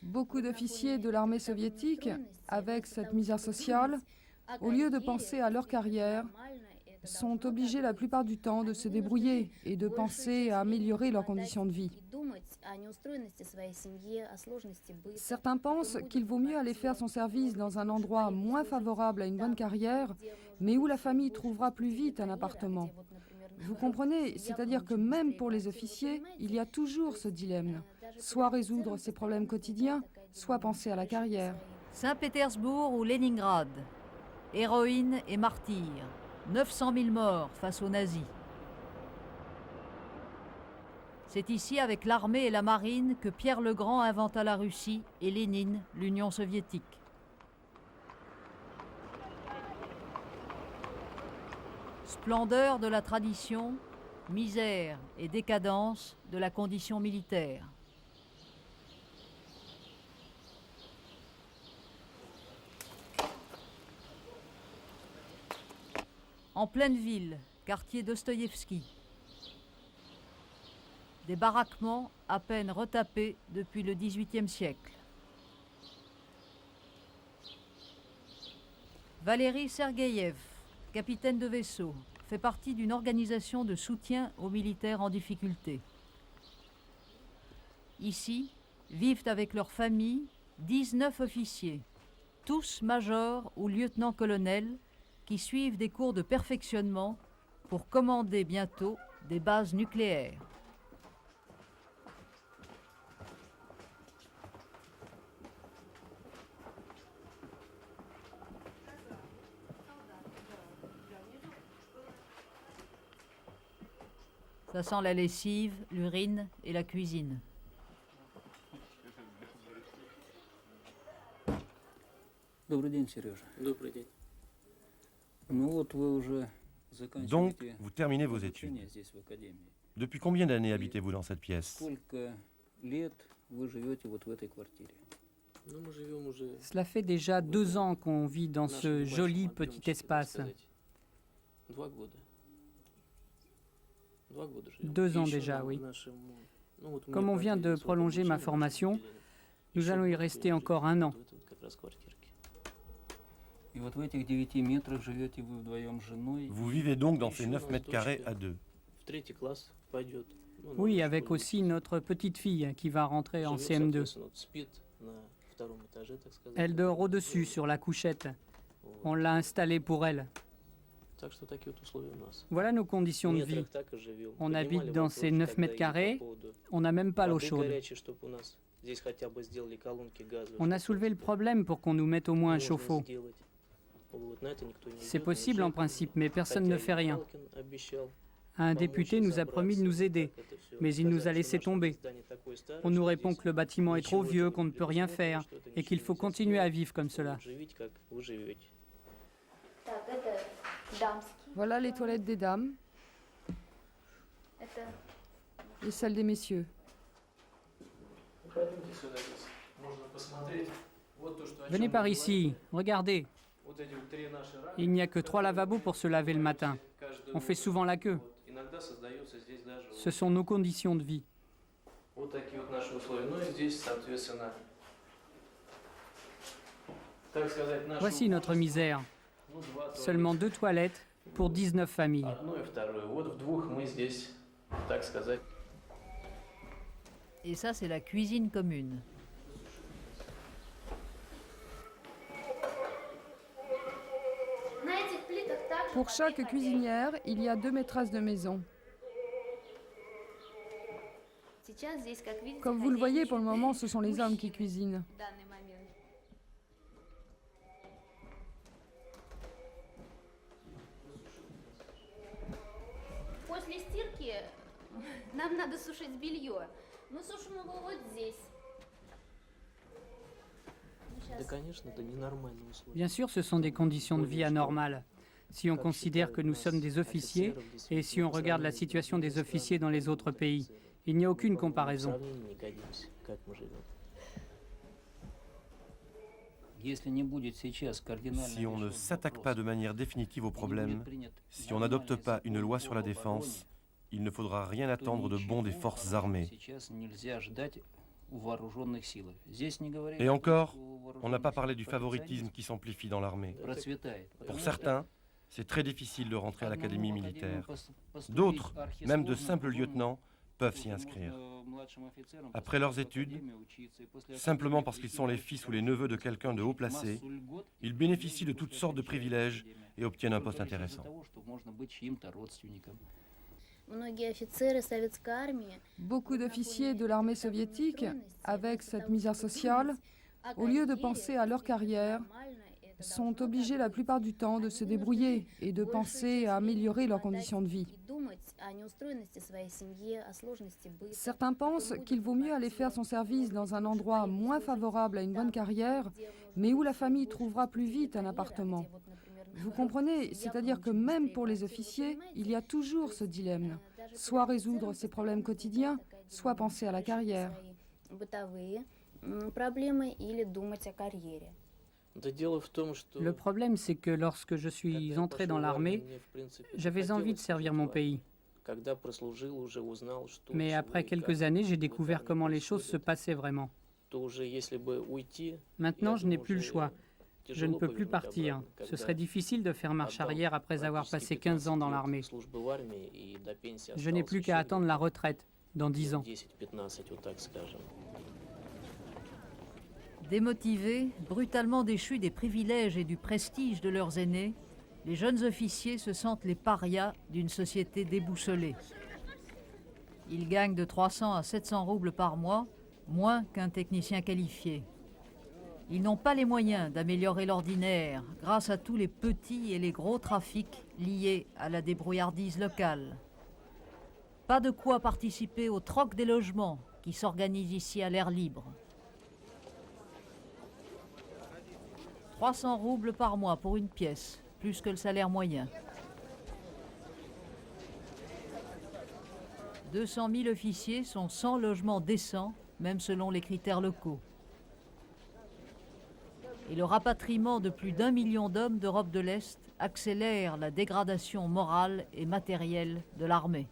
Beaucoup d'officiers de l'armée soviétique, avec cette misère sociale, au lieu de penser à leur carrière, sont obligés la plupart du temps de se débrouiller et de penser à améliorer leurs conditions de vie. Certains pensent qu'il vaut mieux aller faire son service dans un endroit moins favorable à une bonne carrière, mais où la famille trouvera plus vite un appartement. Vous comprenez, c'est-à-dire que même pour les officiers, il y a toujours ce dilemme. Soit résoudre ses problèmes quotidiens, soit penser à la carrière. Saint-Pétersbourg ou Leningrad, héroïne et martyr, 900 000 morts face aux nazis. C'est ici, avec l'armée et la marine, que Pierre le Grand inventa la Russie et Lénine, l'Union soviétique. Splendeur de la tradition, misère et décadence de la condition militaire. En pleine ville, quartier Dostoïevski. Des baraquements à peine retapés depuis le XVIIIe siècle. Valéry Sergueïev, capitaine de vaisseau, fait partie d'une organisation de soutien aux militaires en difficulté. Ici, vivent avec leurs familles 19 officiers, tous majors ou lieutenants-colonels, qui suivent des cours de perfectionnement pour commander bientôt des bases nucléaires. Ça sent la lessive, l'urine et la cuisine. Добрый день, Сережа. Добрый день. Ну вот вы уже Donc, заканчиваете vous terminez vos обучение études. здесь в академии. Depuis combien d'années habitez-vous dans cette pièce? Сколько лет вы живете вот в этой квартире? Ну, мы живем уже... Cela fait déjà 2 ans qu'on vit dans в нашем ce большом joli объемчике, petit так espace. сказать. 2 года. 2 года живем. 2 ans И еще déjà, в oui. нашем, ну, вот Comme мне on vient de продлили срок prolonger ma обучения, formation, продлили. nous Еще allons y год rester будем encore жить 1 an. в этой вот как раз квартирке. И вот в этих 9 метрах живете вы вдвоем с женой. Vous vivez donc dans Еще ces у 9 нас mètres carrés дочка à deux. В 3-й класс пойдет. Ну, она Oui, в avec школе aussi notre petite fille qui va rentrer en живет, CM2. соответственно, вот спит на 2-м этаже, так сказать. Elle dort au-dessus, sur la couchette. Вот. On l'a installée pour elle. Так что такие вот условия у нас. Voilà nos conditions de vie. Метрах так и живем. On Поднимали habite dans вопрос, ces 9 когда mètres и carrés. по поводу On n'a même pas l'eau воды chaude. горячей, чтобы у нас здесь хотя бы сделали колонки газовые. On a чтобы soulevé le problème pour qu'on nous mette au moins un можно chauffe-eau. сделать. Вот, на это никто не C'est идет, possible en мешает. principe, mais personne Хотя ne fait rien. Михалкин обещал Un помочь député nous a promis de nous разобраться, aider, как это всё mais il nous a сказать, laissé что наше tomber. здание такое старое, On nous что répond здесь que le bâtiment est trop ничего vieux, этого qu'on ne не peut rien предусмотрено, faire что это et qu'il ничего faut нельзя continuer à сделать. vivre comme cela. Вот, живите, как вы живете. Так, это дамский. Voilà les toilettes des dames Это et celles des messieurs. Пройдемте сюда, здесь можно посмотреть. Вот то, что о Venez чем par мы ici, говорили. regardez. Вот эти вот 3 наши рамы, Il n'y a que 3 lavabos pour se laver le matin. каждое On fait утро. souvent la queue. Вот. Иногда создается здесь даже Ce sont nos conditions de vie. вот такие вот наши условия. Ну и здесь, соответственно, так сказать, наше Voici notre убожество. misère. Ну, 2 туалета. Seulement 2 toilettes pour 19 familles. Одно и второе. Вот в 2 мы здесь, так сказать. Et ça, c'est la cuisine commune. на этих плитах также Pour по chaque 3 cuisinière, il y a 2 maîtresses de maison. Сейчас здесь, как видите, Comme vous le voyez, pour le хозяйничают moment, ce sont les hommes qui мужчины cuisinent. в данный момент. После стирки нам надо сушить белье. Мы сушим его вот здесь. Ну, Да, щас. конечно, это ненормальные условия. Bien sûr, ce sont des conditions de vie anormales. Si on considère que nous sommes des officiers et si on regarde la situation des officiers dans les autres pays, il n'y a aucune comparaison. Сравнение не годимся, как мы живем. Если не будет сейчас кардинально Si on ne решен s'attaque вопрос, pas de manière définitive au и не problème, будет принят si on n'adopte pas une loi sur la нормальный закон défense, il ne faudra rien то attendre de bon des ничего forces хорошего armées. сейчас нельзя ждать вооруженных силах. Здесь не говорят, Et encore, что on n'a pas parlé вооруженный du favoritisme qui s'amplifie dans l'armée. процветает. Pour certains, c'est très difficile de rentrer à l'académie Одному militaire. поступить D'autres, архисложно, même de simples другому lieutenants, peuvent s'y можно inscrire. младшим офицером Après leurs поступить в études, академию, учиться, и после Simplement академии parce qu'ils прийти sont les в fils ou les neveux de quelqu'un de haut placé, массу льгот, ils bénéficient de toutes sortes de privilèges et obtiennent un poste только лишь из-за intéressant. того, что можно быть чьим-то родственником. Многие офицеры советской армии Beaucoup d'officiers de l'armée soviétique, avec cette misère sociale, au lieu de penser à leur carrière, sont obligés la plupart du temps de se débrouiller et de penser à améliorer leurs conditions de vie. Certains pensent qu'il vaut mieux aller faire son service dans un endroit moins favorable à une bonne carrière, mais où la famille trouvera plus vite un appartement. Vous comprenez, c'est-à-dire que même pour les officiers, il y a toujours ce dilemme. Soit résoudre ses problèmes quotidiens, soit penser à la carrière. Le problème, c'est que lorsque je suis entré dans l'armée, j'avais envie de servir mon pays. Mais après quelques années, j'ai découvert comment les choses se passaient vraiment. Maintenant, je n'ai plus le choix. Je ne peux plus partir. Ce serait difficile de faire marche arrière après avoir passé 15 ans dans l'armée. Je n'ai plus qu'à attendre la retraite dans 10 ans. Démotivés, brutalement déchus des privilèges et du prestige de leurs aînés, les jeunes officiers se sentent les parias d'une société déboussolée. Ils gagnent de 300 à 700 roubles par mois, moins qu'un technicien qualifié. Ils n'ont pas les moyens d'améliorer l'ordinaire grâce à tous les petits et les gros trafics liés à la débrouillardise locale. Pas de quoi participer au troc des logements qui s'organise ici à l'air libre. 300 roubles par mois pour une pièce, plus que le salaire moyen. 200 000 officiers sont sans logement décent, même selon les critères locaux. Et le rapatriement de plus d'1 million d'hommes d'Europe de l'Est accélère la dégradation morale et matérielle de l'armée.